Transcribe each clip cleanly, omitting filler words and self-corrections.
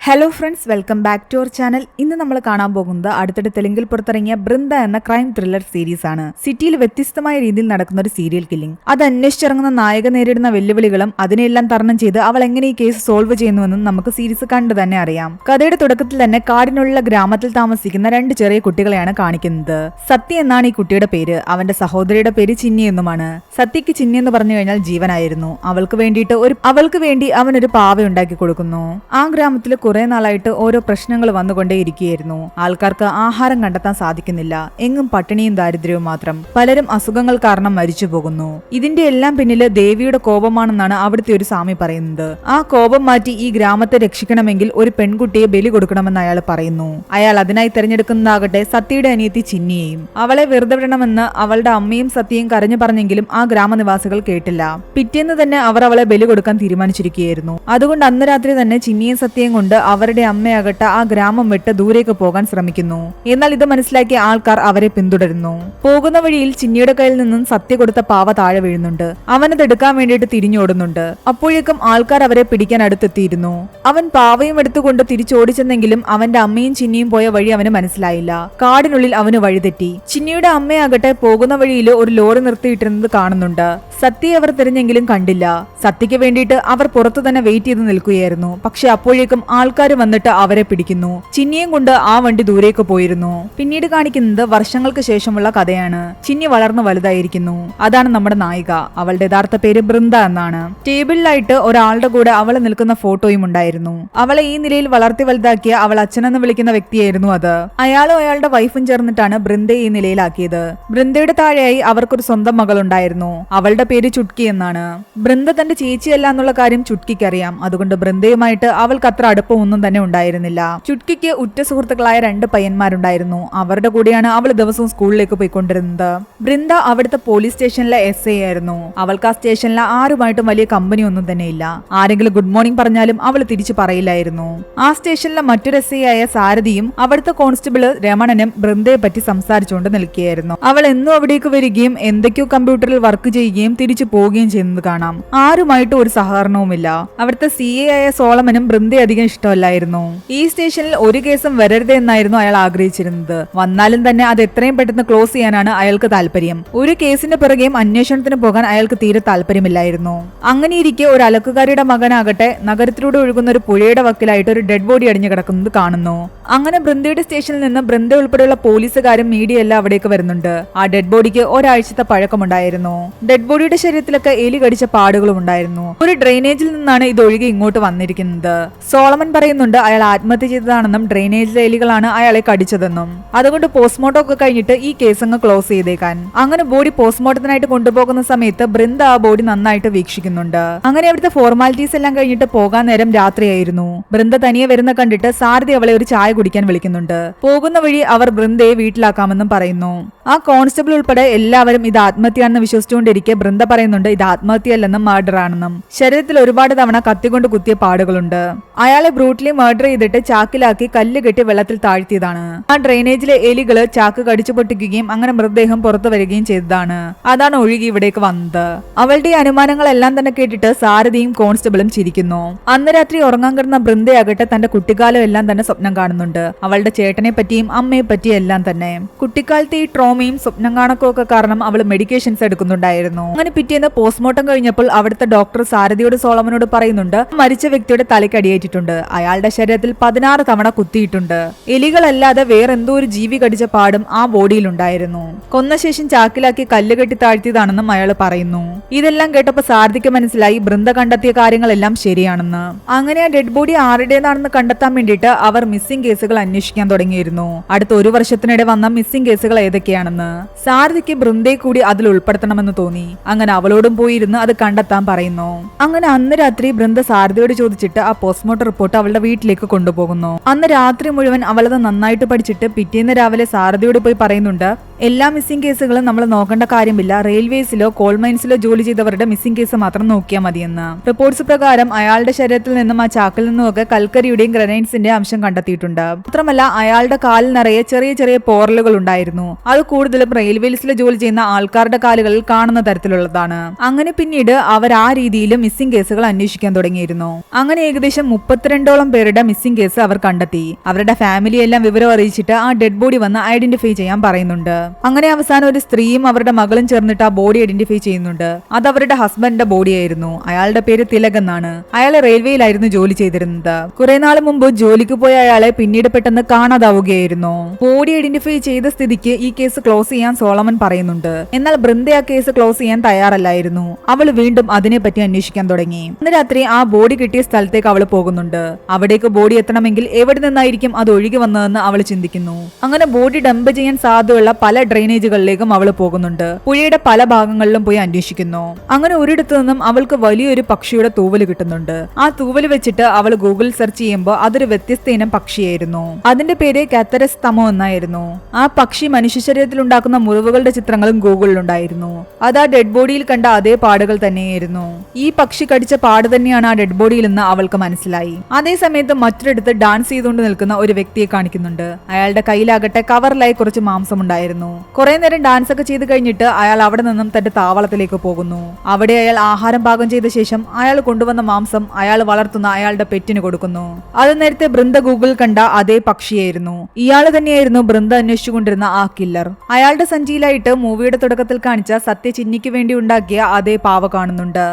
Hello friends, welcome back to our channel. ഇന്ന് നമ്മൾ കാണാൻ പോകുന്നത് അടുത്തിടെ തെലുങ്കിൽ പുറത്തിറങ്ങിയ ബൃന്ദ എന്ന ക്രൈം ത്രില്ലർ സീരീസ് ആണ്. സിറ്റിയിൽ വ്യത്യസ്തമായ രീതിയിൽ നടക്കുന്ന ഒരു സീരിയൽ കില്ലിംഗ്, അത് അന്വേഷിച്ചിറങ്ങുന്ന നായക നേരിടുന്ന വെല്ലുവിളികളും അതിനെല്ലാം തരണം ചെയ്ത് അവൾ എങ്ങനെ ഈ കേസ് സോൾവ് ചെയ്യുന്നുവെന്നും നമുക്ക് സീരീസ് കണ്ടു തന്നെ അറിയാം. കഥയുടെ തുടക്കത്തിൽ തന്നെ കാടിനുള്ള ഗ്രാമത്തിൽ താമസിക്കുന്ന രണ്ട് ചെറിയ കുട്ടികളെയാണ് കാണിക്കുന്നത്. സത്യ എന്നാണ് ഈ കുട്ടിയുടെ പേര്. അവന്റെ സഹോദരിയുടെ പേര് ചിന്നി എന്നുമാണ്. സത്യക്ക് ചിന്നി എന്ന് പറഞ്ഞു കഴിഞ്ഞാൽ ജീവനായിരുന്നു. അവൾക്ക് വേണ്ടി അവനൊരു പാവ ഉണ്ടാക്കി കൊടുക്കുന്നു. ആ ഗ്രാമത്തിൽ കുറെ നാളായിട്ട് ഓരോ പ്രശ്നങ്ങൾ വന്നുകൊണ്ടേയിരിക്കുകയായിരുന്നു. ആൾക്കാർക്ക് ആഹാരം കണ്ടെത്താൻ സാധിക്കുന്നില്ല. എങ്ങും പട്ടിണിയും ദാരിദ്ര്യവും മാത്രം. പലരും അസുഖങ്ങൾ കാരണം മരിച്ചു പോകുന്നു. ഇതിന്റെ എല്ലാം പിന്നില് ദേവിയുടെ കോപമാണെന്നാണ് അവിടുത്തെ ഒരു സ്വാമി പറയുന്നത്. ആ കോപം മാറ്റി ഈ ഗ്രാമത്തെ രക്ഷിക്കണമെങ്കിൽ ഒരു പെൺകുട്ടിയെ ബലി കൊടുക്കണമെന്ന് അയാൾ പറയുന്നു. അയാൾ അതിനായി തിരഞ്ഞെടുക്കുന്നതാകട്ടെ സത്യയുടെ അനിയത്തി ചിന്നിയെയും. അവളെ വെറുതെ വിടണമെന്ന് അവളുടെ അമ്മയും സത്യയും കരഞ്ഞു പറഞ്ഞെങ്കിലും ആ ഗ്രാമനിവാസികൾ കേട്ടില്ല. പിറ്റേന്ന് തന്നെ അവർ അവളെ ബലി കൊടുക്കാൻ തീരുമാനിച്ചിരിക്കുകയായിരുന്നു. അതുകൊണ്ട് അന്ന് രാത്രി തന്നെ ചിന്നിയും സത്യയും കൊണ്ട് അവരുടെ അമ്മയാകട്ടെ ആ ഗ്രാമം വിട്ട് ദൂരേക്ക് പോകാൻ ശ്രമിക്കുന്നു. എന്നാൽ ഇത് മനസ്സിലാക്കിയ ആൾക്കാർ അവരെ പിന്തുടരുന്നു. പോകുന്ന വഴിയിൽ ചിന്നിയുടെ കയ്യിൽ നിന്നും സത്യ കൊടുത്ത പാവ താഴെ വീഴുന്നുണ്ട്. അവനത് എടുക്കാൻ വേണ്ടിയിട്ട് തിരിഞ്ഞോടുന്നുണ്ട്. അപ്പോഴേക്കും ആൾക്കാർ അവരെ പിടിക്കാൻ അടുത്തെത്തിയിരുന്നു. അവൻ പാവയും എടുത്തുകൊണ്ട് തിരിച്ചോടിച്ചെന്നെങ്കിലും അവന്റെ അമ്മയും ചിന്നിയും പോയ വഴി അവന് മനസ്സിലായില്ല. കാടിനുള്ളിൽ അവന് വഴിതെറ്റി. ചിന്നിയുടെ അമ്മയാകട്ടെ പോകുന്ന വഴിയിൽ ഒരു ലോറി നിർത്തിയിട്ടിരുന്നത് കാണുന്നുണ്ട്. സത്യയെ അവർ തിരഞ്ഞെങ്കിലും കണ്ടില്ല. സത്യക്ക് വേണ്ടിയിട്ട് അവർ പുറത്തു തന്നെ വെയിറ്റ് ചെയ്ത് നിൽക്കുകയായിരുന്നു. പക്ഷെ അപ്പോഴേക്കും ആൾക്കാർ വന്നിട്ട് അവരെ പിടിക്കുന്നു. ചിന്നിയും കൊണ്ട് ആ വണ്ടി ദൂരേക്ക് പോയിരുന്നു. പിന്നീട് കാണിക്കുന്നത് വർഷങ്ങൾക്ക് ശേഷമുള്ള കഥയാണ്. ചിന്നി വളർന്നു വലുതായിരിക്കുന്നു. അതാണ് നമ്മുടെ നായിക. അവളുടെ യഥാർത്ഥ പേര് ബൃന്ദ എന്നാണ്. ടേബിളിലായിട്ട് ഒരാളുടെ കൂടെ അവൾ നിൽക്കുന്ന ഫോട്ടോയും ഉണ്ടായിരുന്നു. അവളെ ഈ നിലയിൽ വളർത്തി വലുതാക്കിയ അവൾ അച്ഛനെന്ന് വിളിക്കുന്ന വ്യക്തിയായിരുന്നു അത്. അയാളും അയാളുടെ വൈഫും ചേർന്നിട്ടാണ് ബൃന്ദയെ ഈ നിലയിലാക്കിയത്. ബൃന്ദയുടെ താഴെയായി അവർക്കൊരു സ്വന്തം മകൾ ഉണ്ടായിരുന്നു. അവളുടെ പേര് ചുട്കി എന്നാണ്. ബൃന്ദ തന്റെ ചേച്ചിയല്ല എന്നുള്ള കാര്യം ചുട്കിക്ക് അറിയാം. അതുകൊണ്ട് ബൃന്ദയുമായിട്ട് അവൾക്ക് അത്ര അടുപ്പമൊന്നും തന്നെ ഉണ്ടായിരുന്നില്ല. ചുട്കിക്ക് ഉറ്റ സുഹൃത്തുക്കളായ രണ്ട് പയ്യന്മാരുണ്ടായിരുന്നു. അവരുടെ കൂടെയാണ് അവൾ ദിവസവും സ്കൂളിലേക്ക് പോയിക്കൊണ്ടിരുന്നത്. ബൃന്ദ അവിടുത്തെ പോലീസ് സ്റ്റേഷനിലെ SI ആയിരുന്നു. അവൾക്ക് ആ സ്റ്റേഷനിലെ ആരുമായിട്ടും വലിയ കമ്പനി ഒന്നും തന്നെ ഇല്ല. ആരെങ്കിലും ഗുഡ് മോർണിംഗ് പറഞ്ഞാലും അവൾ തിരിച്ചു പറയില്ലായിരുന്നു. ആ സ്റ്റേഷനിലെ മറ്റൊരു SI ആയ സാരഥിയും അവിടുത്തെ കോൺസ്റ്റബിള് രമണനും ബൃന്ദയെ പറ്റി സംസാരിച്ചുകൊണ്ട് നിൽക്കുകയായിരുന്നു. അവൾ എന്നും അവിടേക്ക് വരികയും എന്തൊക്കെയോ കമ്പ്യൂട്ടറിൽ വർക്ക് ചെയ്യുകയും തിരിച്ചു പോവുകയും ചെയ്യുന്നത് കാണാം. ആരുമായിട്ടും ഒരു സഹകരണവുമില്ല. അവിടുത്തെ CA ആയ സോളമനും ബൃന്ദയെ അധികം ഇഷ്ടമല്ലായിരുന്നു. ഈ സ്റ്റേഷനിൽ ഒരു കേസും വരരുത് എന്നായിരുന്നു അയാൾ ആഗ്രഹിച്ചിരുന്നത്. വന്നാലും തന്നെ അത് എത്രയും പെട്ടെന്ന് ക്ലോസ് ചെയ്യാനാണ് അയാൾക്ക് താല്പര്യം. ഒരു കേസിന്റെ പിറകെയും അന്വേഷണത്തിന് പോകാൻ അയാൾക്ക് തീരെ താല്പര്യമില്ലായിരുന്നു. അങ്ങനെയിരിക്കെ ഒരു അലക്കുകാരിയുടെ മകനാകട്ടെ നഗരത്തിലൂടെ ഒഴുകുന്ന ഒരു പുഴയുടെ വക്കിലായിട്ട് ഒരു ഡെഡ് ബോഡി അടിഞ്ഞു കിടക്കുന്നത് കാണുന്നു. അങ്ങനെ ബൃന്ദയുടെ സ്റ്റേഷനിൽ നിന്ന് ബൃന്ദ ഉൾപ്പെടെയുള്ള പോലീസുകാരും മീഡിയ എല്ലാം അവിടേക്ക് വരുന്നുണ്ട്. ആ ഡെഡ് ബോഡിക്ക് ഒരാഴ്ചത്തെ പഴക്കമുണ്ടായിരുന്നു. ഡെഡ് ബോഡിയുടെ ശരീരത്തിലൊക്കെ എലി കടിച്ച പാടുകളും ഉണ്ടായിരുന്നു. ഒരു ഡ്രെയിനേജിൽ നിന്നാണ് ഇത് ഒഴുകി ഇങ്ങോട്ട് വന്നിരിക്കുന്നത്. സോളമൻ പറയുന്നുണ്ട് അയാൾ ആത്മഹത്യ ചെയ്തതാണെന്നും ഡ്രെയിനേജിലെ എലികളാണ് അയാളെ കടിച്ചതെന്നും. അതുകൊണ്ട് പോസ്റ്റ്മോർട്ടം ഒക്കെ കഴിഞ്ഞിട്ട് ഈ കേസ് അങ്ങ് ക്ലോസ് ചെയ്തേക്കാൻ. അങ്ങനെ ബോഡി പോസ്റ്റ്മോർട്ടത്തിനായിട്ട് കൊണ്ടുപോകുന്ന സമയത്ത് ബൃന്ദ ആ ബോഡി നന്നായിട്ട് വീക്ഷിക്കുന്നുണ്ട്. അങ്ങനെ അവിടുത്തെ ഫോർമാലിറ്റീസ് എല്ലാം കഴിഞ്ഞിട്ട് പോകാൻ നേരം രാത്രിയായിരുന്നു. ബൃന്ദ തനിയെ വരുന്ന കണ്ടിട്ട് സാരഥി അവളെ ഒരു ചായ കുടിക്കാൻ വിളിക്കുന്നുണ്ട്. പോകുന്ന വഴി അവർ ബൃന്ദയെ വീട്ടിലാക്കാമെന്നും പറയുന്നു. ആ കോൺസ്റ്റബിൾ ഉൾപ്പെടെ എല്ലാവരും ഇത് ആത്മഹത്യയാണെന്ന് വിശ്വസിച്ചുകൊണ്ടിരിക്കെ ബൃന്ദ പറയുന്നുണ്ട് ഇത് ആത്മഹത്യയല്ലെന്നും മർഡർ ആണെന്നും. ശരീരത്തിൽ ഒരുപാട് തവണ കത്തിക്കൊണ്ട് കുത്തിയ പാടുകളുണ്ട്. അയാളെ ബ്രൂട്ടലി മർഡർ ചെയ്തിട്ട് ചാക്കിലാക്കി കല്ല് കെട്ടി വെള്ളത്തിൽ താഴ്ത്തിയതാണ്. ആ ഡ്രെയിനേജിലെ എലികള് ചാക്ക് കടിച്ചു പൊട്ടിക്കുകയും അങ്ങനെ മൃതദേഹം പുറത്തു വരികയും ചെയ്തതാണ്. അതാണ് ഒഴുകി ഇവിടേക്ക് വന്നത്. അവളുടെ അനുമാനങ്ങളെല്ലാം തന്നെ കേട്ടിട്ട് സാരഥിയും കോൺസ്റ്റബിളും ചിരിക്കുന്നു. അന്ന് രാത്രി ഉറങ്ങാൻ കിടന്ന ബൃന്ദയാകട്ടെ തന്റെ കുട്ടിക്കാലം എല്ലാം തന്നെ സ്വപ്നം കാണുന്നുണ്ട്. അവളുടെ ചേട്ടനെ പറ്റിയും അമ്മയെ പറ്റിയും എല്ലാം തന്നെ. കുട്ടിക്കാലത്തെ ഈ ട്രോമയും സ്വപ്നം കാണക്കവും ഒക്കെ കാരണം അവൾ മെഡിക്കേഷൻസ് എടുക്കുന്നുണ്ടായിരുന്നു. അങ്ങനെ പിറ്റേന്ന് പോസ്റ്റ്മോർട്ടം കഴിഞ്ഞപ്പോൾ അവിടുത്തെ ഡോക്ടർ സാരഥിയോട് സോളമനോട് പറയുന്നുണ്ട് മരിച്ച വ്യക്തിയുടെ തലയ്ക്ക് അടിയേറ്റിട്ടുണ്ട്. അയാളുടെ ശരീരത്തിൽ 16 തവണ കുത്തിയിട്ടുണ്ട്. എലികളല്ലാതെ വേറെന്തോ ഒരു ജീവി കടിച്ച പാടും ആ ബോഡിയിൽ ഉണ്ടായിരുന്നു. കൊന്ന ശേഷം ചാക്കിലാക്കി കല്ല് കെട്ടി താഴ്ത്തിയതാണെന്നും അയാൾ പറയുന്നു. ഇതെല്ലാം കേട്ടപ്പോൾ സാരഥിക്ക് മനസ്സിലായി ബൃന്ദ കണ്ടെത്തിയ കാര്യങ്ങളെല്ലാം ശരിയാണെന്ന്. അങ്ങനെ ആ ഡെഡ് ബോഡി ആരുടേതാണെന്ന് കണ്ടെത്താൻ വേണ്ടിയിട്ട് അവർ മിസ്സിംഗ് കേസുകൾ അന്വേഷിക്കാൻ തുടങ്ങിയിരുന്നു. അടുത്ത ഒരു വർഷത്തിനിടെ വന്ന മിസ്സിംഗ് കേസുകൾ ഏതൊക്കെയാണെന്ന്. സാരഥിക്ക് ബൃന്ദയെ കൂടി അതിൽ ഉൾപ്പെടുത്തണമെന്ന് തോന്നി. അങ്ങനെ അവളോടും പോയിരുന്ന് അത് കണ്ടെത്താൻ പറയുന്നു. അങ്ങനെ അന്ന് രാത്രി ബൃന്ദ സാരഥിയോട് ചോദിച്ചിട്ട് ആ പോസ്റ്റ്മോർട്ടം റിപ്പോർട്ട് അവളുടെ വീട്ടിലേക്ക് കൊണ്ടുപോകുന്നു. അന്ന് രാത്രി മുഴുവൻ അവളത് നന്നായിട്ട് പഠിച്ചിട്ട് പിറ്റേന്ന് രാവിലെ സാരഥിയോട് പോയി പറയുന്നുണ്ട് എല്ലാ മിസ്സിംഗ് കേസുകളും നമ്മൾ നോക്കേണ്ട കാര്യമില്ല, റെയിൽവേസിലോ കോൾ മൈൻസിലോ ജോലി ചെയ്തവരുടെ മിസ്സിംഗ് കേസ് മാത്രം നോക്കിയാൽ മതിയെന്ന്. റിപ്പോർട്ട്സ് പ്രകാരം അയാളുടെ ശരീരത്തിൽ നിന്നും ആ ചാക്കിൽ നിന്നുമൊക്കെ കൽക്കരിയുടെയും ഗ്രനൈറ്റ്സിന്റെ അംശം കണ്ടെത്തിയിട്ടുണ്ട്. മാത്രമല്ല അയാളുടെ കാലിൽ നിറയെ ചെറിയ ചെറിയ പോറലുകൾ ഉണ്ടായിരുന്നു. അത് കൂടുതലും റെയിൽവേസിൽ ജോലി ചെയ്യുന്ന ആൾക്കാരുടെ കാലുകളിൽ കാണുന്ന തരത്തിലുള്ളതാണ്. അങ്ങനെ പിന്നീട് അവർ ആ രീതിയിൽ മിസ്സിംഗ് കേസുകൾ അന്വേഷിക്കാൻ തുടങ്ങിയിരുന്നു. അങ്ങനെ ഏകദേശം 32ഓളം പേരുടെ മിസ്സിംഗ് കേസ് അവർ കണ്ടെത്തി. അവരുടെ ഫാമിലി എല്ലാം വിവരം അറിയിച്ചിട്ട് ആ ഡെഡ് ബോഡി വന്ന് ഐഡന്റിഫൈ ചെയ്യാൻ പറയുന്നുണ്ട്. അങ്ങനെ അവസാനം ഒരു സ്ത്രീയും അവരുടെ മകളും ചേർന്നിട്ട് ആ ബോഡി ഐഡന്റിഫൈ ചെയ്യുന്നുണ്ട്. അത് അവരുടെ ഹസ്ബൻഡിന്റെ ബോഡിയായിരുന്നു. അയാളുടെ പേര് തിലക് എന്നാണ്. അയാൾ റെയിൽവേയിലായിരുന്നു ജോലി ചെയ്തിരുന്നത്. കുറെ നാൾ മുമ്പ് ജോലിക്ക് പോയ അയാളെ പിന്നീട് പെട്ടെന്ന് കാണാതാവുകയായിരുന്നു. ബോഡി ഐഡന്റിഫൈ ചെയ്ത സ്ഥിതിക്ക് ഈ കേസ് ക്ലോസ് ചെയ്യാൻ സോളമൻ പറയുന്നുണ്ട്. എന്നാൽ ബൃന്ദ ആ കേസ് ക്ലോസ് ചെയ്യാൻ തയ്യാറല്ലായിരുന്നു. അവൾ വീണ്ടും അതിനെപ്പറ്റി അന്വേഷിക്കാൻ തുടങ്ങി. അന്ന് രാത്രി ആ ബോഡി കിട്ടിയ സ്ഥലത്തേക്ക് അവൾ പോകുന്നുണ്ട്. അവിടേക്ക് ബോഡി എത്തണമെങ്കിൽ എവിടെ നിന്നായിരിക്കും അത് ഒഴുകി വന്നതെന്ന് അവൾ ചിന്തിക്കുന്നു. അങ്ങനെ ബോഡി ഡംപ് ചെയ്യാൻ സാധ്യതയുള്ള പല ഡ്രെയിനേജുകളിലേക്കും അവൾ പോകുന്നുണ്ട്. പുഴയുടെ പല ഭാഗങ്ങളിലും പോയി അന്വേഷിക്കുന്നു. അങ്ങനെ ഒരിടത്തു നിന്നും അവൾക്ക് വലിയൊരു പക്ഷിയുടെ തൂവല് കിട്ടുന്നുണ്ട്. ആ തൂവല് വെച്ചിട്ട് അവൾ ഗൂഗിൾ സെർച്ച് ചെയ്യുമ്പോൾ അതൊരു വ്യത്യസ്ത ഇനം പക്ഷിയായിരുന്നു. അതിന്റെ പേര് കാത്തരസ് തമോ എന്നായിരുന്നു. ആ പക്ഷി മനുഷ്യ ശരീരത്തിൽ ഉണ്ടാക്കുന്ന മുറിവുകളുടെ ചിത്രങ്ങളും ഗൂഗിളിലുണ്ടായിരുന്നു. അത് ആ ഡെഡ് ബോഡിയിൽ കണ്ട അതേ പാടുകൾ തന്നെയായിരുന്നു. ഈ പക്ഷി കടിച്ച പാട് തന്നെയാണ് ആ ഡെഡ് ബോഡിയിൽ നിന്ന് അവൾക്ക് മനസ്സിലായി. അതേ സമയത്ത് മറ്റൊരിടത്ത് ഡാൻസ് ചെയ്തുകൊണ്ട് നിൽക്കുന്ന ഒരു വ്യക്തിയെ കാണിക്കുന്നുണ്ട്. അയാളുടെ കയ്യിലാകട്ടെ കവറിലായി കുറച്ച് മാംസം ഉണ്ടായിരുന്നു. കുറെ നേരം ഡാൻസ് ഒക്കെ ചെയ്ത് കഴിഞ്ഞിട്ട് അയാൾ അവിടെ നിന്നും തന്റെ താവളത്തിലേക്ക് പോകുന്നു. അവിടെ അയാൾ ആഹാരം പാകം ചെയ്ത ശേഷം അയാൾ കൊണ്ടുവന്ന മാംസം അയാൾ വളർത്തുന്ന അയാളുടെ പെറ്റിന് കൊടുക്കുന്നു. അത് നേരത്തെ ബൃന്ദ ഗൂഗിൾ കണ്ട അതേ പക്ഷിയായിരുന്നു. ഇയാൾ തന്നെയായിരുന്നു ബൃന്ദ അന്വേഷിച്ചുകൊണ്ടിരുന്ന ആ കില്ലർ. അയാളുടെ സഞ്ചിയിലായിട്ട് മൂവിയുടെ തുടക്കത്തിൽ കാണിച്ച സത്യ ചിന്നിക്ക് വേണ്ടി ഉണ്ടാക്കിയ അതേ പാവ കാണുന്നുണ്ട്.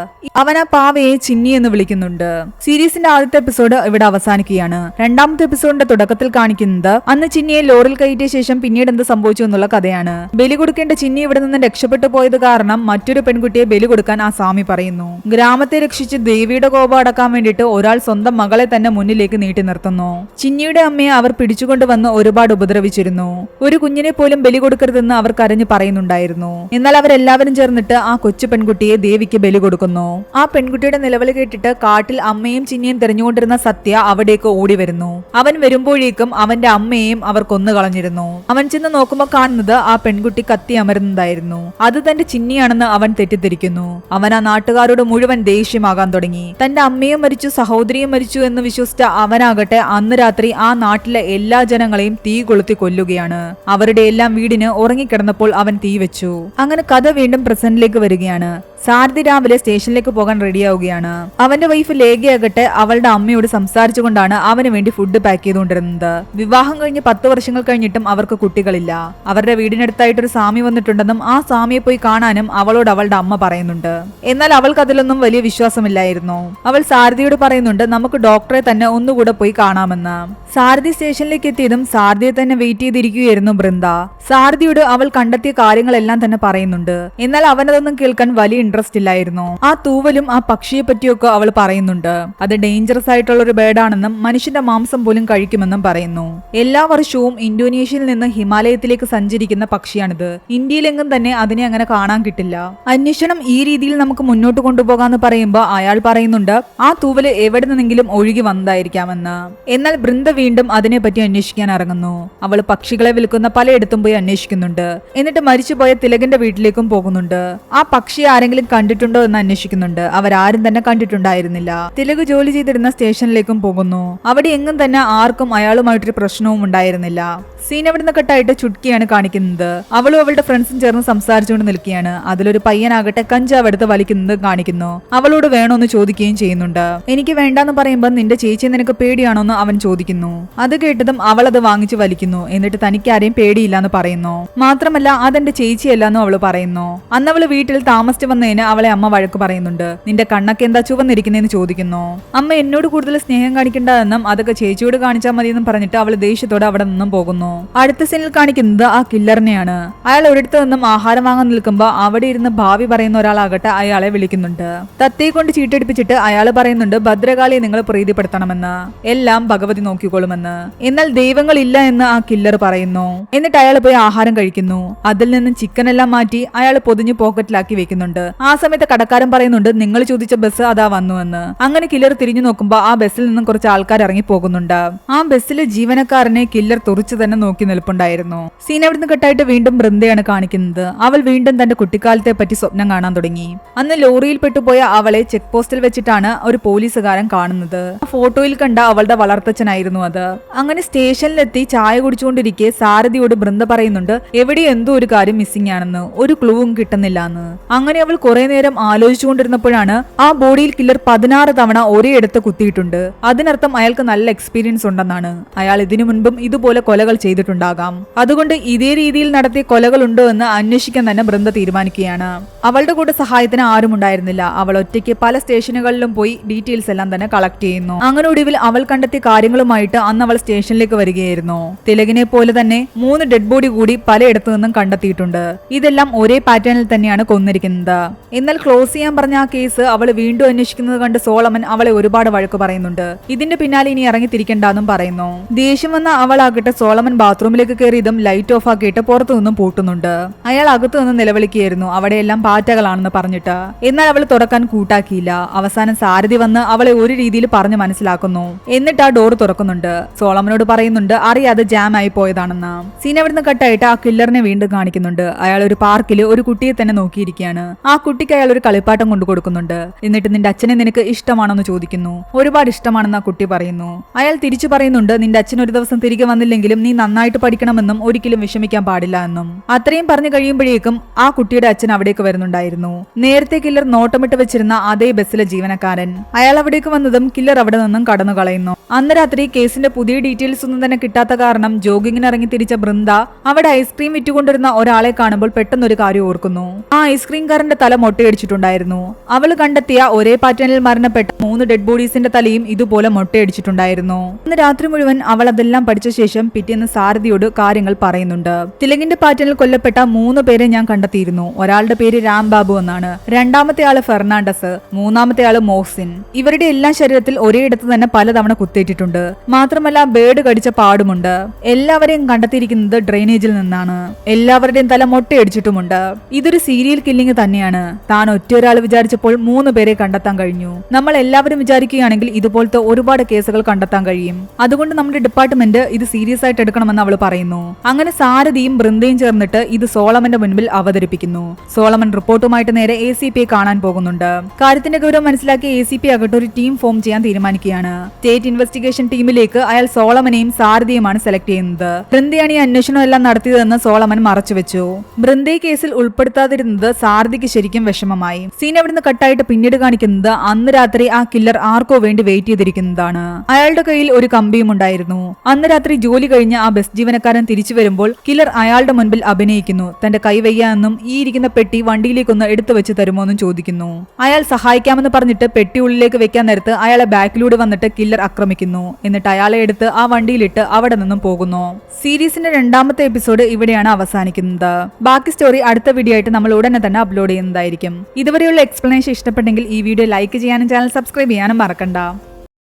അവൻ ആ പാവയെ ചിന്നി എന്ന് വിളിക്കുന്നുണ്ട്. സീരീസിന്റെ ആദ്യത്തെ എപ്പിസോഡ് ഇവിടെ അവസാനിക്കുകയാണ്. രണ്ടാമത്തെ എപ്പിസോഡിന്റെ തുടക്കത്തിൽ കാണിക്കുന്നത് അന്ന് ചിന്നിയെ ലോറിൽ കയറ്റിയ ശേഷം പിന്നീട് എന്ത് സംഭവിച്ചു എന്നുള്ള കഥയാണ്. ബലി കൊടുക്കേണ്ട ചിന്നി ഇവിടെ നിന്ന് രക്ഷപ്പെട്ടു പോയത് കാരണം മറ്റൊരു പെൺകുട്ടിയെ ബലി കൊടുക്കാൻ ആ സ്വാമി പറയുന്നു. ഗ്രാമത്തെ രക്ഷിച്ച് ദേവിയുടെ കോപം അടക്കാൻ വേണ്ടിയിട്ട് ഒരാൾ സ്വന്തം മകളെ തന്നെ മുന്നിലേക്ക് നീട്ടി നിർത്തുന്നു. ചിന്നിയുടെ അമ്മയെ അവർ പിടിച്ചുകൊണ്ടുവന്ന് ഒരുപാട് ഉപദ്രവിച്ചിരുന്നു. ഒരു കുഞ്ഞിനെ പോലും ബലി കൊടുക്കരുതെന്ന് അവർ കരഞ്ഞു പറയുന്നുണ്ടായിരുന്നു. എന്നാൽ അവരെല്ലാവരും ചേർന്നിട്ട് ആ കൊച്ചു പെൺകുട്ടിയെ ദേവിക്ക് ബലി കൊടുക്കുന്നു. ആ പെൺകുട്ടിയുടെ നിലവിളി കേട്ടിട്ട് കാട്ടിൽ അമ്മയും ചിന്നിയും തെരഞ്ഞുകൊണ്ടിരുന്ന സത്യ അവിടേക്ക് ഓടി വരുന്നു. അവൻ വരുമ്പോഴേക്കും അവന്റെ അമ്മയെയും അവർ കൊന്നുകളഞ്ഞിരുന്നു. അവൻ ചെന്ന് നോക്കുമ്പോൾ കാണുന്നത് ആ പെൺകുട്ടി കത്തി അമരുന്നതായിരുന്നു. അത് തന്റെ ചിന്നിയാണെന്ന് അവൻ തെറ്റിദ്ധരിക്കുന്നു. അവൻ ആ നാട്ടുകാരോട് മുഴുവൻ ദേഷ്യമാകാൻ തുടങ്ങി. തന്റെ അമ്മയും മരിച്ചു, സഹോദരിയും മരിച്ചു എന്ന് വിശ്വസിച്ച അവനാകട്ടെ അന്ന് രാത്രി ആ നാട്ടിലെ എല്ലാ ജനങ്ങളെയും തീ കൊളുത്തി കൊല്ലുകയാണ്. അവരുടെ എല്ലാം വീടിന് ഉറങ്ങിക്കിടന്നപ്പോൾ അവൻ തീ വെച്ചു. അങ്ങനെ കഥ വീണ്ടും പ്രസന്റിലേക്ക് വരികയാണ്. സാരഥി രാവിലെ സ്റ്റേഷനിലേക്ക് പോകാൻ റെഡിയാവുകയാണ്. അവന്റെ വൈഫ് ലേഖയാകട്ടെ അവളുടെ അമ്മയോട് സംസാരിച്ചുകൊണ്ടാണ് അവന് വേണ്ടി ഫുഡ് പാക്ക് ചെയ്തുകൊണ്ടിരുന്നത്. വിവാഹം കഴിഞ്ഞ് 10 വർഷങ്ങൾ കഴിഞ്ഞിട്ടും അവർക്ക് കുട്ടികളില്ല. അവരുടെ വീടിനടുത്തായിട്ടൊരു സ്വാമി വന്നിട്ടുണ്ടെന്നും ആ സ്വാമിയെ പോയി കാണാനും അവളോട് അവളുടെ അമ്മ പറയുന്നുണ്ട്. എന്നാൽ അവൾക്ക് അതിലൊന്നും വലിയ വിശ്വാസമില്ലായിരുന്നു. അവൾ സാരഥിയോട് പറയുന്നുണ്ട് നമുക്ക് ഡോക്ടറെ തന്നെ ഒന്നുകൂടെ പോയി കാണാമെന്ന്. സാരഥി സ്റ്റേഷനിലേക്ക് എത്തിയതും സാരഥിയെ തന്നെ വെയിറ്റ് ചെയ്തിരിക്കുകയായിരുന്നു ബൃന്ദ. സാരഥിയോട് അവൾ കണ്ടെത്തിയ കാര്യങ്ങളെല്ലാം തന്നെ പറയുന്നുണ്ട്. എന്നാൽ അവനതൊന്നും കേൾക്കാൻ വലിയ ഇൻട്രസ്റ്റ് ഇല്ലായിരുന്നു. ആ തൂവലും ആ പക്ഷിയെ പറ്റിയൊക്കെ അവൾ പറയുന്നുണ്ട്. അത് ഡേഞ്ചറസ് ആയിട്ടുള്ള ഒരു ബേർഡാണെന്നും മനുഷ്യന്റെ മാംസം പോലും കഴിക്കുമെന്നും പറയുന്നു. എല്ലാ വർഷവും ഇന്തോനേഷ്യയിൽ നിന്ന് ഹിമാലയത്തിലേക്ക് സഞ്ചരിക്കുന്ന പക്ഷിയാണിത്. ഇന്ത്യയിലെങ്ങും തന്നെ അതിനെ അങ്ങനെ കാണാൻ കിട്ടില്ല. അന്വേഷണം ഈ രീതിയിൽ നമുക്ക് മുന്നോട്ട് കൊണ്ടുപോകാന്ന് പറയുമ്പോൾ അയാൾ പറയുന്നുണ്ട് ആ തൂവല് എവിടെ നിന്നെങ്കിലും ഒഴുകി വന്നതായിരിക്കാമെന്ന്. എന്നാൽ ബൃന്ദ വീണ്ടും അതിനെപ്പറ്റി അന്വേഷിക്കാൻ ഇറങ്ങുന്നു. അവൾ പക്ഷികളെ വിൽക്കുന്ന പലയിടത്തും പോയി അന്വേഷിക്കുന്നുണ്ട്. എന്നിട്ട് മരിച്ചുപോയ തിലകന്റെ വീട്ടിലേക്കും പോകുന്നുണ്ട്. ആ പക്ഷി ആരെങ്കിലും കണ്ടിട്ടുണ്ടോ എന്ന് അന്വേഷിക്കുന്നുണ്ട്. അവരാരും തന്നെ കണ്ടിട്ടുണ്ടായിരുന്നില്ല. തിലക് ജോലി ചെയ്തിരുന്ന സ്റ്റേഷനിലേക്കും പോകുന്നു. അവിടെ എങ്ങും തന്നെ ആർക്കും അയാളുമായിട്ടൊരു പ്രശ്നവും ഉണ്ടായിരുന്നില്ല. സീൻ എവിടുന്ന് കട്ടായിട്ട് ചുട്കിയാണ് കാണിക്കുന്നത്. അവളും അവളുടെ ഫ്രണ്ട്സും ചേർന്ന് സംസാരിച്ചുകൊണ്ട് നിൽക്കുകയാണ്. അതിലൊരു പയ്യനാകട്ടെ കഞ്ചാവ് എടുത്ത് വലിക്കുന്നത് കാണിക്കുന്നു. അവളോട് വേണോന്ന് ചോദിക്കുകയും ചെയ്യുന്നുണ്ട്. എനിക്ക് വേണ്ടാന്ന് പറയുമ്പോൾ നിന്റെ ചേച്ചിയെ നിനക്ക് പേടിയാണോന്ന് അവൻ ചോദിക്കുന്നു. അത് കേട്ടതും അവൾ അത് വാങ്ങിച്ചു വലിക്കുന്നു. എന്നിട്ട് തനിക്കാരെയും പേടിയില്ലാന്ന് പറയുന്നു. മാത്രമല്ല അതെന്റെ ചേച്ചിയല്ലാന്നും അവള് പറയുന്നു. അന്ന് അവള് വീട്ടിൽ താമസിച്ചു വന്നതിന് അവളെ അമ്മ വഴക്ക് പറയുന്നുണ്ട്. നിന്റെ കണ്ണൊക്കെ എന്താ ചുവന്നിരിക്കുന്നതെന്ന് ചോദിക്കുന്നു. അമ്മ എന്നോട് കൂടുതൽ സ്നേഹം കാണിക്കേണ്ടതെന്നും അതൊക്കെ ചേച്ചിയോട് കാണിച്ചാൽ മതിയെന്നും പറഞ്ഞിട്ട് അവള് ദേഷ്യത്തോടെ അവിടെ നിന്നും പോകുന്നു. അടുത്ത സീനിൽ കാണിക്കുന്നത് ആ കില്ലറിനെയാണ്. അയാൾ ഒരിടത്ത് നിന്നും ആഹാരം വാങ്ങാൻ നിൽക്കുമ്പോൾ അവിടെ ഇരുന്ന് ഭാവി പറയുന്ന ഒരാളാകട്ടെ അയാളെ വിളിക്കുന്നുണ്ട്. തത്തയെ കൊണ്ട് ചീട്ടടിപ്പിച്ചിട്ട് അയാൾ പറയുന്നുണ്ട് ഭദ്രകാളിയെ നിങ്ങൾ പ്രീതിപ്പെടുത്തണമെന്ന്, എല്ലാം ഭഗവതി നോക്കിക്കോളുമെന്ന്. എന്നാൽ ദൈവങ്ങളില്ല എന്ന് ആ കില്ലർ പറയുന്നു. എന്നിട്ട് അയാൾ പോയി ആഹാരം കഴിക്കുന്നു. അതിൽ നിന്നും ചിക്കൻ എല്ലാം മാറ്റി അയാൾ പൊതിഞ്ഞു പോക്കറ്റിലാക്കി വെക്കുന്നുണ്ട്. ആ സമയത്ത് കടക്കാരൻ പറയുന്നുണ്ട് നിങ്ങൾ ചോദിച്ച ബസ് അതാ വന്നുവെന്ന്. അങ്ങനെ കില്ലർ തിരിഞ്ഞു നോക്കുമ്പോ ആ ബസ്സിൽ നിന്നും കുറച്ച് ആൾക്കാർ ഇറങ്ങി പോകുന്നുണ്ട്. ആ ബസ്സിലെ ജീവനക്കാരനെ കില്ലർ തുറിച്ചു തന്നെ നോക്കി നിൽപ്പുണ്ടായിരുന്നു. സീൻ അവിടുന്ന് കെട്ടായിട്ട് വീണ്ടും ബൃന്ദയാണ് കാണിക്കുന്നത്. അവൾ വീണ്ടും തന്റെ കുട്ടിക്കാലത്തെ പറ്റി സ്വപ്നം കാണാൻ തുടങ്ങി. അന്ന് ലോറിയിൽ പെട്ടുപോയ അവളെ ചെക്ക് പോസ്റ്റിൽ വെച്ചിട്ടാണ് ഒരു പോലീസുകാരൻ കാണുന്നത്. ആ ഫോട്ടോയിൽ കണ്ട അവളുടെ വളർത്തച്ഛനായിരുന്നു അത്. അങ്ങനെ സ്റ്റേഷനിലെത്തി ചായ കുടിച്ചുകൊണ്ടിരിക്കെ സാരഥിയോട് ബൃന്ദ പറയുന്നുണ്ട് എവിടെ എന്തോ ഒരു കാര്യം മിസ്സിംഗ് ആണെന്ന്, ഒരു ക്ലൂവും കിട്ടുന്നില്ല എന്ന്. അങ്ങനെ അവൾ കുറെ നേരം ആലോചിച്ചുകൊണ്ടിരുന്നപ്പോഴാണ് ആ ബോഡിയിൽ കില്ലർ 16 തവണ ഒരേ ഇടത്ത് കുത്തിയിട്ടുണ്ട്. അതിനർത്ഥം അയാൾക്ക് നല്ല എക്സ്പീരിയൻസ് ഉണ്ടെന്നാണ്. അയാൾ ഇതിനു മുൻപും ഇതുപോലെ കൊലകൾ ചെയ്തിട്ടുണ്ടാകാം. അതുകൊണ്ട് ഇതേ രീതിയിൽ നടത്തിയ കൊലകൾ ഉണ്ടോ എന്ന് അന്വേഷിക്കാൻ തന്നെ ബൃന്ദ തീരുമാനിക്കുകയാണ്. അവളുടെ കൂടെ സഹായത്തിന് ആരും ഉണ്ടായിരുന്നില്ല. അവൾ ഒറ്റയ്ക്ക് പല സ്റ്റേഷനുകളിലും പോയി ഡീറ്റെയിൽസ് എല്ലാം തന്നെ കളക്ട് ചെയ്യുന്നു. അങ്ങനെ ഒടുവിൽ അവൾ കണ്ടെത്തിയ കാര്യങ്ങളുമായിട്ട് അന്ന് അവൾ സ്റ്റേഷനിലേക്ക് വരികയായിരുന്നു. തിലകിനെ പോലെ തന്നെ 3 ഡെഡ് ബോഡി കൂടി പലയിടത്തു നിന്നും കണ്ടെത്തിയിട്ടുണ്ട്. ഇതെല്ലാം ഒരേ പാറ്റേണിൽ തന്നെയാണ് കൊന്നിരിക്കുന്നത്. എന്നാൽ ക്ലോസ് ചെയ്യാൻ പറഞ്ഞ ആ കേസ് അവൾ വീണ്ടും അന്വേഷിക്കുന്നത് കണ്ട് സോളമൻ അവളെ ഒരുപാട് വഴക്ക് പറയുന്നുണ്ട്. ഇതിന്റെ പിന്നാലെ ഇനി ഇറങ്ങി തിരിക്കണ്ടെന്നും പറയുന്നു. ദേഷ്യം വന്ന അവളാകട്ടെ സോളമൻ ബാത്റൂമിലേക്ക് കയറിയതും ലൈറ്റ് ഓഫ് ആക്കിയിട്ട് പുറത്തു നിന്നും പൂട്ടുന്നുണ്ട്. അയാൾ അകത്തു നിന്ന് നിലവിളിക്കുകയായിരുന്നു അവിടെയെല്ലാം പാറ്റകളാണെന്ന് പറഞ്ഞിട്ട്. എന്നാൽ അവൾ തുറക്കാൻ കൂട്ടാക്കിയില്ല. അവസാനം സാരഥി വന്ന് അവളെ ഒരു രീതിയിൽ പറഞ്ഞു മനസ്സിലാക്കുന്നു. എന്നിട്ട് ആ ഡോർ തുറക്കുന്നുണ്ട്. സോളമനോട് പറയുന്നുണ്ട് അറിയാതെ ജാം ആയി പോയതാണെന്ന്. സീൻ അവിടുന്ന് കട്ടായിട്ട് ആ കില്ലറിനെ വീണ്ടും കാണിക്കുന്നുണ്ട്. അയാൾ ഒരു പാർക്കിൽ ഒരു കുട്ടിയെ തന്നെ നോക്കിയിരിക്കുകയാണ്. ആ കുട്ടിക്ക് അയാൾ ഒരു കളിപ്പാട്ടം കൊണ്ടു കൊടുക്കുന്നുണ്ട്. എന്നിട്ട് നിന്റെ അച്ഛനെ നിനക്ക് ഇഷ്ടമാണെന്ന് ചോദിക്കുന്നു. ഒരുപാട് ഇഷ്ടമാണെന്ന് ആ കുട്ടി പറയുന്നു. അയാൾ തിരിച്ചു പറയുന്നുണ്ട് നിന്റെ അച്ഛൻ ഒരു ദിവസം തിരികെ വന്നില്ലെങ്കിലും നീ നന്നായിട്ട് പഠിക്കണമെന്നും ഒരിക്കലും വിഷമിക്കാൻ പാടില്ല എന്നും. അത്രയും പറഞ്ഞു കഴിയുമ്പോഴേക്കും ആ കുട്ടിയുടെ അച്ഛൻ അവിടേക്ക് വരുന്നുണ്ടായിരുന്നു. നേരത്തെ കില്ലർ നോട്ടമിട്ട് വെച്ചിരുന്ന അതേ ബസ്സിലെ ജീവനക്കാരൻ. അയാൾ അവിടേക്ക് വന്നതും കില്ലർ അവിടെ നിന്നും കടന്നു കളയുന്നു. അന്ന് രാത്രി കേസിന്റെ പുതിയ ഡീറ്റെയിൽസ് ഒന്നും തന്നെ കിട്ടാത്ത കാരണം ജോഗിങ്ങിന് ഇറങ്ങി തിരിച്ച ബൃന്ദ അവിടെ ഐസ്ക്രീം വിറ്റുകൊണ്ടിരുന്ന ഒരാളെ കാണുമ്പോൾ പെട്ടെന്ന് ഒരു കാര്യം ഓർക്കുന്നു. ആ ഐസ്ക്രീംകാരന്റെ തല മൊട്ടയടിച്ചിട്ടുണ്ടായിരുന്നു. അവൾ കണ്ടെത്തിയ ഒരേ പാറ്റേണിൽ മരണപ്പെട്ട 3 ഡെഡ് ബോഡീസിന്റെ തലയും ഇതുപോലെ മൊട്ടയടിച്ചിട്ടുണ്ടായിരുന്നു. അന്ന് രാത്രി മുഴുവൻ അവൾ അതെല്ലാം പഠിച്ച ശേഷം പിറ്റേന്ന് സാരഥിയോട് കാര്യങ്ങൾ പറയുന്നുണ്ട്. തിലകിന്റെ പാറ്റേണിൽ കൊല്ലപ്പെട്ട 3 പേരെ ഞാൻ കണ്ടെത്തിയിരുന്നു. ഒരാളുടെ പേര് രാംബാബു എന്നാണ്. രണ്ടാമത്തെ ആള് ഫെർണാണ്ടസ്, മൂന്നാമത്തെ ആള് മോഹ്സിൻ. ഇവരുടെ എല്ലാം ശരീരത്തിൽ ഒരേയിടത്ത് തന്നെ പലതവണ കുത്തേറ്റിട്ടുണ്ട്. മാത്രമല്ല ബേഡ് കടിച്ച പാടുമുണ്ട്. എല്ലാവരെയും കണ്ടെത്തിയിരിക്കുന്നത് ഡ്രെയിനേജിൽ നിന്നാണ്. എല്ലാവരുടെയും തല മൊട്ടയടിച്ചിട്ടുമുണ്ട്. ഇതൊരു സീരിയൽ കില്ലിംഗ് തന്നെയാണ്. താൻ ഒറ്റയൊരാൾ വിചാരിച്ചപ്പോൾ 3 പേരെ കണ്ടെത്താൻ കഴിഞ്ഞു. നമ്മൾ എല്ലാവരും വിചാരിക്കുകയാണെങ്കിൽ ഇതുപോലത്തെ ഒരുപാട് കേസുകൾ കണ്ടെത്താൻ കഴിയും. അതുകൊണ്ട് നമ്മുടെ ഡിപ്പാർട്ട്മെന്റ് ഇത് സീരിയസ് ആയിട്ട് എടുക്കണമെന്ന് അവൾ പറയുന്നു. അങ്ങനെ സാരഥിയും ബൃന്ദയും ചേർന്നിട്ട് ഇത് സോളമന്റെ മുൻപിൽ അവതരിപ്പിക്കുന്നു. സോളമൻ റിപ്പോർട്ടുമായിട്ട് നേരെ ACP കാണാൻ പോകുന്നുണ്ട്. കാര്യത്തിന്റെ ഗൗരവം മനസ്സിലാക്കി ACP ആകട്ടെ ഒരു ടീം ഫോം ചെയ്യാൻ തീരുമാനിക്കുകയാണ്. സ്റ്റേറ്റ് ഇൻവെസ്റ്റിഗേഷൻ ടീമിലേക്ക് അയാൾ സോളമനെയും സാരഥിയുമാണ് സെലക്ട് ചെയ്യുന്നത്. ബൃന്ദയാണ് ഈ അന്വേഷണം എല്ലാം നടത്തിയതെന്ന് സോളമൻ മറച്ചുവെച്ചു. ബൃന്ദയെ കേസിൽ ഉൾപ്പെടുത്താതിരുന്നത് സാരഥിക്ക് ശരിക്കും വിഷമമായി. സീൻ അവിടുന്ന് കട്ടായിട്ട് പിന്നീട് കാണിക്കുന്നത് അന്ന് രാത്രി ആ കില്ലർ ആർക്കോ വേണ്ടി വെയിറ്റ് ചെയ്തിരിക്കുന്നതാണ്. അയാളുടെ കയ്യിൽ ഒരു കമ്പിയും ഉണ്ടായിരുന്നു. അന്ന് രാത്രി ജോലി കഴിഞ്ഞ് ആ ബസ് ജീവനക്കാരൻ തിരിച്ചു വരുമ്പോൾ കില്ലർ അയാളുടെ മുൻപിൽ അഭിനയിക്കുന്നു. തന്റെ കൈ വയ്യാന്നും ഈ ഇരിക്കുന്ന പെട്ടി വണ്ടിയിലേക്കൊന്ന് എടുത്തു വെച്ച് തരുമോ എന്നും ചോദിക്കുന്നു. അയാൾ സഹായിക്കാമെന്ന് പറഞ്ഞിട്ട് പെട്ടി ഉള്ളിലേക്ക് വെക്കാൻ നേരത്ത് അയാളെ ബാക്കിലൂടെ വന്നിട്ട് കില്ലർ ആക്രമിക്കുന്നു. എന്നിട്ട് അയാളെ എടുത്ത് ആ വണ്ടിയിലിട്ട് അവിടെ നിന്നും പോകുന്നു. സീരീസിന്റെ 2ാമത്തെ എപ്പിസോഡ് ഇവിടെയാണ് അവസാനിക്കുന്നത്. ബാക്കി സ്റ്റോറി അടുത്ത വീഡിയോ ആയിട്ട് നമ്മൾ ഉടനെ തന്നെ അപ്ലോഡ് ചെയ്യുന്നതായിരിക്കും. ഇതുവരെയുള്ള എക്സ്പ്ലനേഷൻ ഇഷ്ടപ്പെട്ടെങ്കിൽ ഈ വീഡിയോ ലൈക്ക് ചെയ്യാനും ചാനൽ സബ്സ്ക്രൈബ് ചെയ്യാനും മറക്കണ്ട.